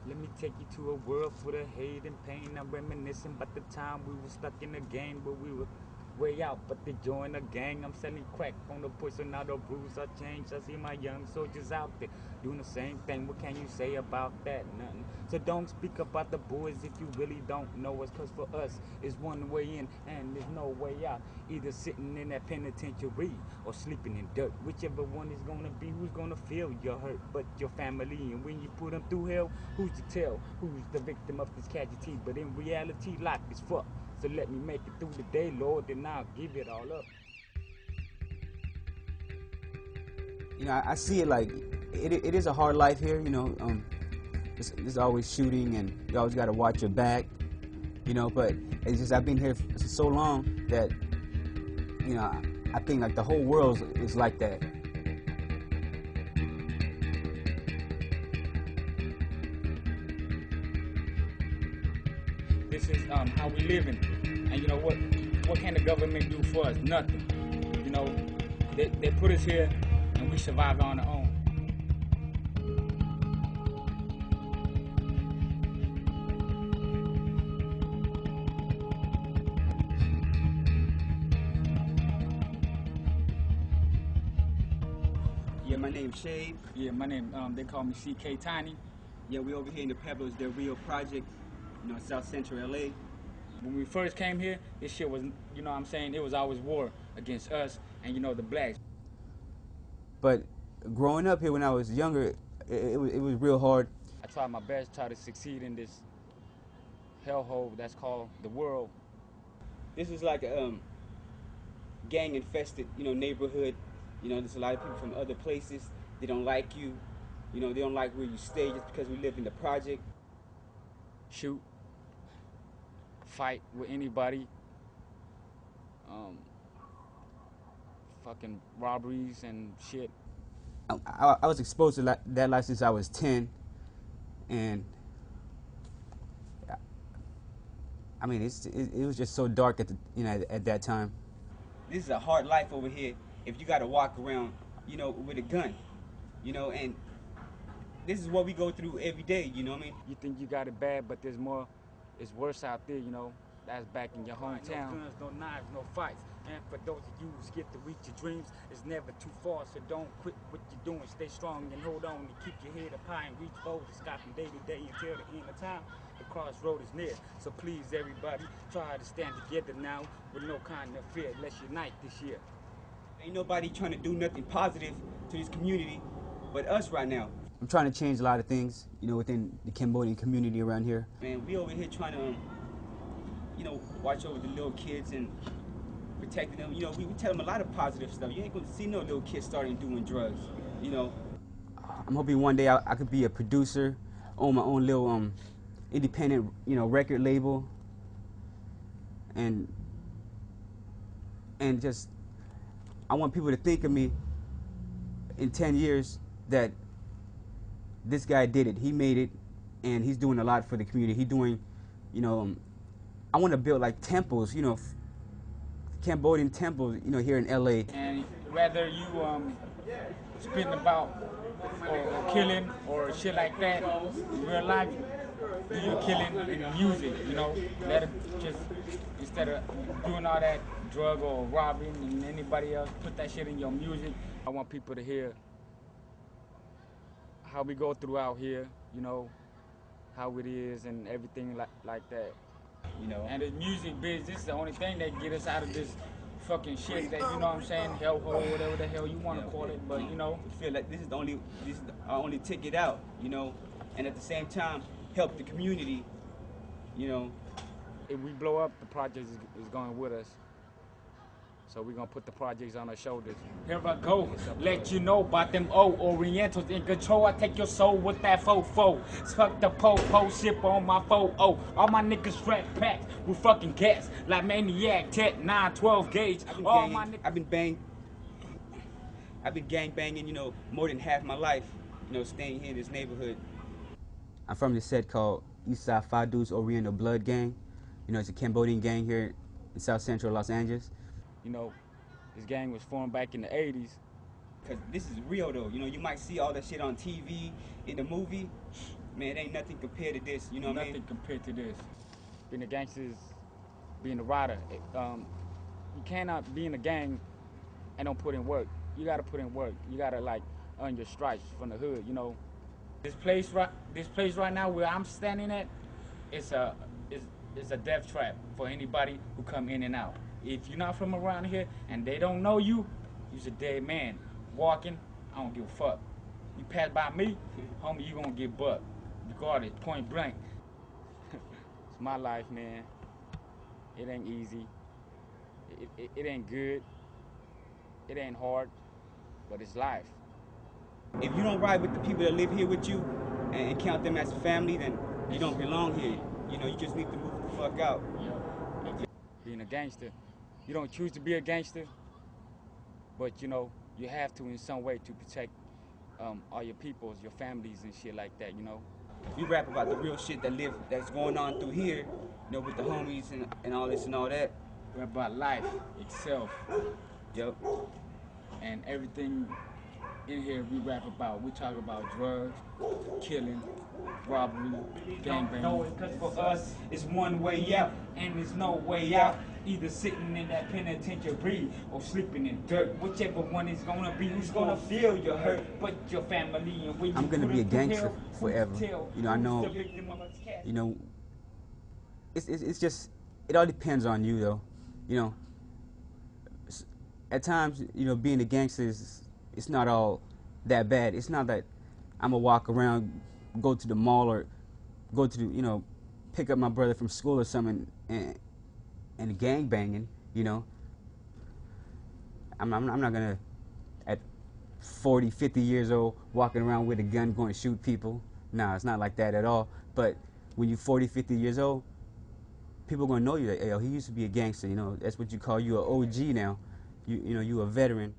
Let me take you to a world full of hate and pain. I'm reminiscing about the time we were stuck in a game, but we were way out, but they join a gang. I'm selling crack on the push, so now the rules are changed. I see my young soldiers out there doing the same thing. What can you say about that? Nothing. So don't speak about the boys if you really don't know us, cause for us it's one way in and there's no way out. Either sitting in that penitentiary or sleeping in dirt. Whichever one is gonna be, who's gonna feel your hurt but your family. And when you put them through hell, who's to tell who's the victim of this casualty? But in reality, life is fucked. So let me make it through the day, Lord, then I'll give it all up. You know, I see it like, it is a hard life here, you know. There's always shooting and you always got to watch your back, you know, but it's just I've been here for so long that, you know, I think like the whole world is like that. This is how we living, and you know what can the government do for us? Nothing. You know, they put us here, and we survive on our own. Yeah, my name's Shade. Yeah, my name, they call me CK Tiny. Yeah, we over here in the Pueblos Del Rio project, you know, South Central LA. When we first came here, this shit was, you know what I'm saying, it was always war against us and, you know, the blacks. But growing up here when I was younger, it was real hard. I tried my best to try to succeed in this hellhole that's called the world. This is like a gang-infested, you know, neighborhood. You know, there's a lot of people from other places. They don't like you. You know, they don't like where you stay just because we live in the project. Shoot, fight with anybody, fucking robberies and shit. I was exposed to that life since I was 10, and I mean it was just so dark at at that time. This is a hard life over here if you got to walk around, you know, with a gun, you know, and this is what we go through every day, you know what I mean? You think you got it bad, but there's more, it's worse out there, you know. That's back in your hometown. No guns, no knives, no fights. And for those of you who scared to reach your dreams, it's never too far, so don't quit what you're doing. Stay strong and hold on and keep your head up high and reach for the sky from day to day until the end of time. The crossroad is near, so please everybody, try to stand together now with no kind of fear. Let's unite this year. Ain't nobody trying to do nothing positive to this community but us right now. I'm trying to change a lot of things, you know, within the Cambodian community around here. Man, we over here trying to, you know, watch over the little kids and protecting them. You know, we tell them a lot of positive stuff. You ain't gonna see no little kids starting doing drugs, you know. I'm hoping one day I could be a producer, own my own little independent, you know, record label, and just I want people to think of me in 10 years that this guy did it. He made it, and he's doing a lot for the community. He's doing, you know, I want to build like temples, you know, Cambodian temples, you know, here in LA. And whether you spitting about or killing or shit like that in real life, do your killing in music, you know. Let it just, instead of doing all that drug or robbing and anybody else, put that shit in your music. I want people to hear how we go through out here, you know, how it is and everything like that. You know. And the music business is the only thing that get us out of this fucking shit that, you know what I'm saying, hellhole, whatever the hell you want to call it, but you know. We feel like this is our only ticket out, you know, and at the same time, help the community, you know. If we blow up, the project is going with us. So we're gonna put the projects on our shoulders. Here I go, let you know about them Orientals in control. I take your soul with that fofo. Fuck the po ship on my fo. All my niggas strap packed with fucking gas. Like maniac, 10, 9, 12 gauge. I've been gang banging, you know, more than half my life, you know, staying here in this neighborhood. I'm from this set called Eastside Fadu's Oriental Blood Gang. You know, it's a Cambodian gang here in South Central Los Angeles. You know, this gang was formed back in the 80s. Because this is real, though. You know, you might see all that shit on TV, in the movie, Man, it ain't nothing compared to this, you know what I mean? Nothing compared to this. Being a gangster is being a rider. You cannot be in a gang and don't put in work. You gotta put in work. You gotta like earn your stripes from the hood, you know. This place right now where I'm standing at, it's a death trap for anybody who come in and out. If you're not from around here and they don't know you, you're a dead man. Walking, I don't give a fuck. You pass by me, homie, you gonna get bucked. Regardless, point blank. It's my life, man. It ain't easy. It ain't good. It ain't hard, but it's life. If you don't ride with the people that live here with you and count them as a family, then you don't belong here. You know, you just need to move the fuck out. Yeah. Being a gangster, you don't choose to be a gangster, but you know, you have to in some way to protect all your peoples, your families and shit like that, you know. We rap about the real shit that's going on through here, you know, with the homies and all this and all that. We're about life itself. Yep. And everything in here we rap about. We talk about drugs, killing, robbery, gangbanging. No, because for us, it's one way out, and there's no way out. Either sitting in that penitentiary or sleeping in dirt. Whichever one is gonna be, who's gonna feel your hurt, but your family and where you I'm gonna be a gangster forever. You know, I know. You know, it's just, it all depends on you though. You know, at times, you know, being a gangster is, it's not all that bad. It's not that I'm gonna walk around, go to the mall or go to the, you know, pick up my brother from school or something and gang banging. You know, I'm not gonna at 40, 50 years old walking around with a gun going to shoot people. Nah, it's not like that at all. But when you're 40, 50 years old, people are gonna know you that, hey, he used to be a gangster. You know, that's what you call you an OG now. You know, you a veteran.